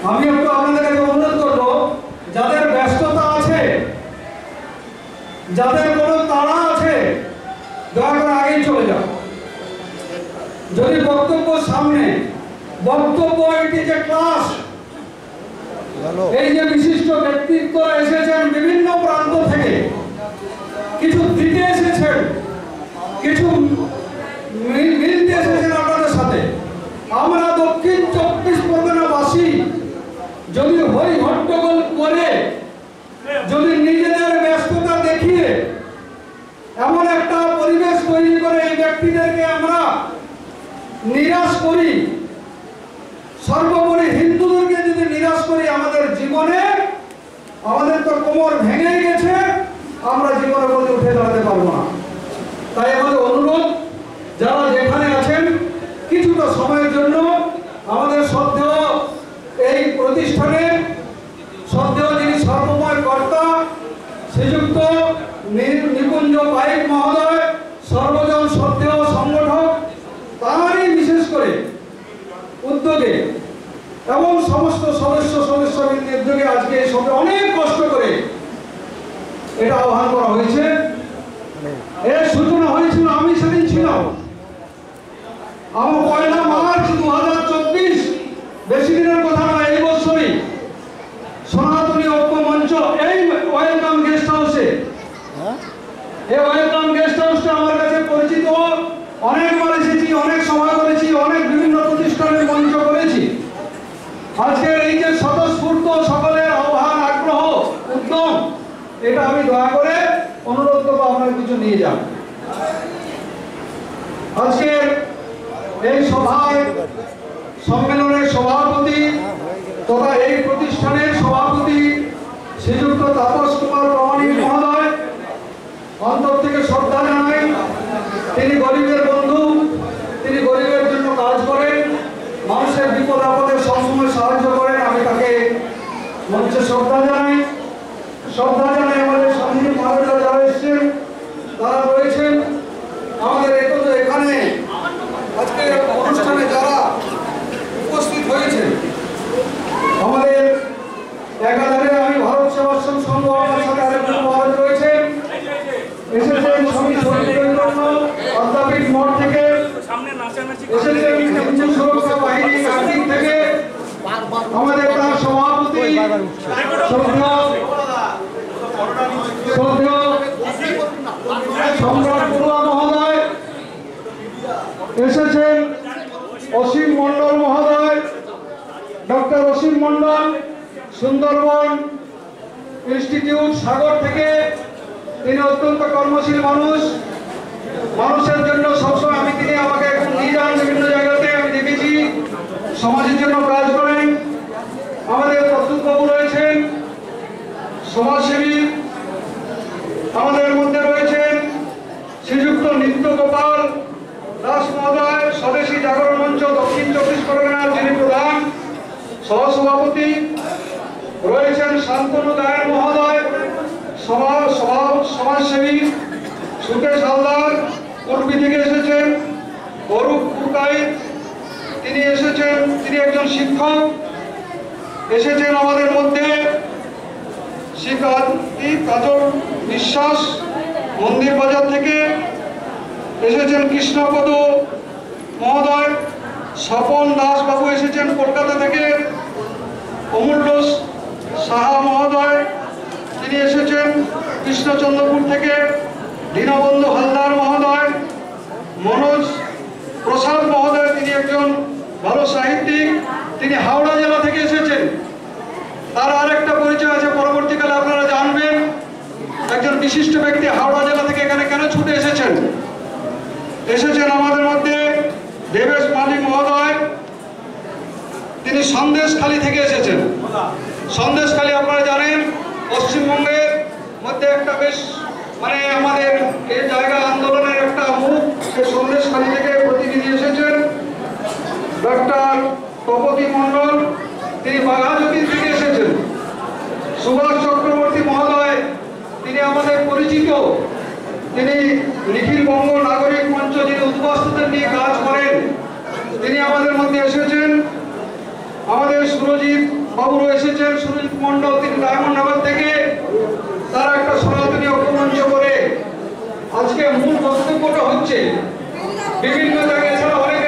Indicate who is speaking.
Speaker 1: আমি একটু আপনাদের কাছে অনুরোধ করব, যাদের ব্যস্ততা আছে, যাদের কোনো তাড়া আছে, দয়া করে আগেই চলে যাও। যদি বক্তব্য সামনে, বক্তব্য এটি যে ক্লাস, এই যে বিশিষ্ট ব্যক্তিত্ব এসেছেন বিভিন্ন প্রান্ত থেকে, কিছু দিতে এসেছেন, কিছু মিলতে এসেছেন আপনাদের সাথে। আমরা দক্ষিণ 24 পরগনাবাসী যদি হই হট্টগোল করে, যদি নিজেদের ব্যস্ততা দেখিয়ে এমন একটা পরিবেশ তৈরি করে এই ব্যক্তিদেরকে আমরা নিরাশ করি, সর্বোপরি হিন্দুদেরকে যদি নিরাশ করি, আমাদের জীবনে আমাদের তো কোমর ভেঙে গেছে, আমরা জীবনের মধ্যে উঠে দাঁড়াতে পারবো না। তাই আমাদের অনুরোধ, যারা যেখানে আছেন কিছুটা সময়ের জন্য আমাদের শ্রদ্ধেয় এই প্রতিষ্ঠানের শ্রদ্ধেয় যিনি সর্বময় কর্তা শ্রীযুক্ত নিকুঞ্জ পাইক মহোদয়, সর্বজন শ্রদ্ধেয় সংগঠক, তাঁরই বিশেষ করে উদ্যোগে এবং সমস্ত সদস্যবৃন্দের উদ্যোগে আজকে এই সবে অনেক কষ্ট করে এটা আহ্বান করা হয়েছে। এর সূচনা হয়েছিল, আমি সেদিন ছিলাম, আমার 1 মার্চ 2024, বেশি দিনের কথা নয়, এই বছরই সনাতনী ঐক্য মঞ্চ এই ওয়েলকাম গেস্ট হাউসে, এই ওয়েলকাম গেস্ট হাউসটা আমার কাছে পরিচিত, অনেকবার এসেছি, অনেক সভা করেছি, অনেক বিভিন্ন প্রতিষ্ঠানের মঞ্চ করেছি। আজকের এই যে স্বতঃস্ফূর্ত সকলের আহ্বান, আগ্রহ, উদ্যম, এটা আমি দয়া করে অনুরোধ করবো আপনার কিছু নিয়ে যান। আজকের এই সভায় সম্মেলনের সভাপতি তথা এই প্রতিষ্ঠানের সভাপতি শ্রীযুক্ত তাপস কুমার প্রামাণিক মহোদয়, অন্তর থেকে শ্রদ্ধা জানাই। তিনি গরিবের বন্ধু, তিনি গরিবের জন্য কাজ করেন, মানুষের বিপদ আপদে সবসময় সাহায্য করেন। আমি তাকে মঞ্চে শ্রদ্ধা জানাই। আমাদের স্বামী মহারাজা যারা এসেছেন, তারা রয়েছেন আমাদের এখানে আজকে অনুষ্ঠানে যারা উপস্থিত হয়েছে। আমাদের একাধারে আমি ভারত সেবাশ্রম সংঘ, আমার সাথে আরেকজন মহারাজ রয়েছেন, এসেছেন স্বামী সত্যেন্দ্রনাথ অধ্যাপিক মঠ থেকে, এসেছেন হিন্দু সুরক্ষা বাহিনী কার্তিক থেকে, আমাদের তার সভাপতি সম্রাট বড়ুয়া মহোদয় এসেছেন, অসীম মন্ডল মহোদয়, ডক্টর অসীম মন্ডল, সুন্দরবন ইনস্টিটিউট সাগর থেকে। তিনি অত্যন্ত কর্মশীল মানুষ, মানুষের জন্য সবসময় তিনি আমাকে এখন নিয়ে যান বিভিন্ন জায়গাতে, আমি দেখেছি সমাজের জন্য কাজ করেন। আমাদের প্রদ্যুৎ বাবু রয়েছেন, সমাজসেবী। আমাদের মধ্যে রয়েছেন শ্রীযুক্ত নিত্য গোপাল দাস মহোদয়, স্বদেশী জাগরণ মঞ্চ দক্ষিণ 24 পরগনার যিনি প্রধান সহসভাপতি। রয়েছেন শান্তনু দায়ের মহোদয়, সমাজসেবী। সুকেশ হালদার পূর্বী থেকে এসেছেন। অরূপ পুরকাইত তিনি এসেছেন, তিনি একজন শিক্ষক। এসেছেন আমাদের মধ্যে শিক্ষার্থী কাজল বিশ্বাস মন্দির বাজার থেকে। এসেছেন কৃষ্ণপদ মহোদয়, স্বপন দাস বাবু এসেছেন কলকাতা থেকে। অমূল্য সাহা মহোদয় তিনি এসেছেন কৃষ্ণচন্দ্রপুর থেকে। দীনবন্ধু হালদার মহোদয়, মনোজ প্রসাদ মহোদয় তিনি একজন ভালো সাহিত্যিক, তিনি হাওড়া জেলা থেকে এসেছেন। তার আরেকটা পরিচয় আছে, পরবর্তীকালে আপনারা জানবেন একজন বিশিষ্ট ব্যক্তি হাওড়া জেলা থেকে এখানে কেন ছুটে এসেছেন। আমাদের মধ্যে দেবেশ মালিক মহোদয়, তিনি সন্দেশখালী থেকে এসেছেন। সন্দেশখালী আপনারা জানেন পশ্চিমবঙ্গের মধ্যে একটা বেশ আমাদের এই জায়গা আন্দোলনের একটা মুখ, সে সন্দেশখালী থেকে প্রতিনিধি এসেছেন। ডক্টর তপতি মণ্ডল তিনি বাঘাযতীন থেকে এসেছেন। সুভাষ চক্রবর্তী মহোদয় তিনি আমাদের পরিচিত, তিনি নিখিল বঙ্গ নাগরিক মঞ্চ যিনি উদ্বাস্তুদের নিয়ে কাজ করেন, তিনি আমাদের মধ্যে এসেছেন। আমাদের সুরজিৎ বাবুরা এসেছেন সুনীল মণ্ডল, তিনি ডায়মন্ডনগর থেকে। তারা একটা সনাতনী ঐক্যমঞ্চ করে আজকে মূল বক্তব্যটা হচ্ছে বিভিন্ন জায়গায় এছাড়া অনেক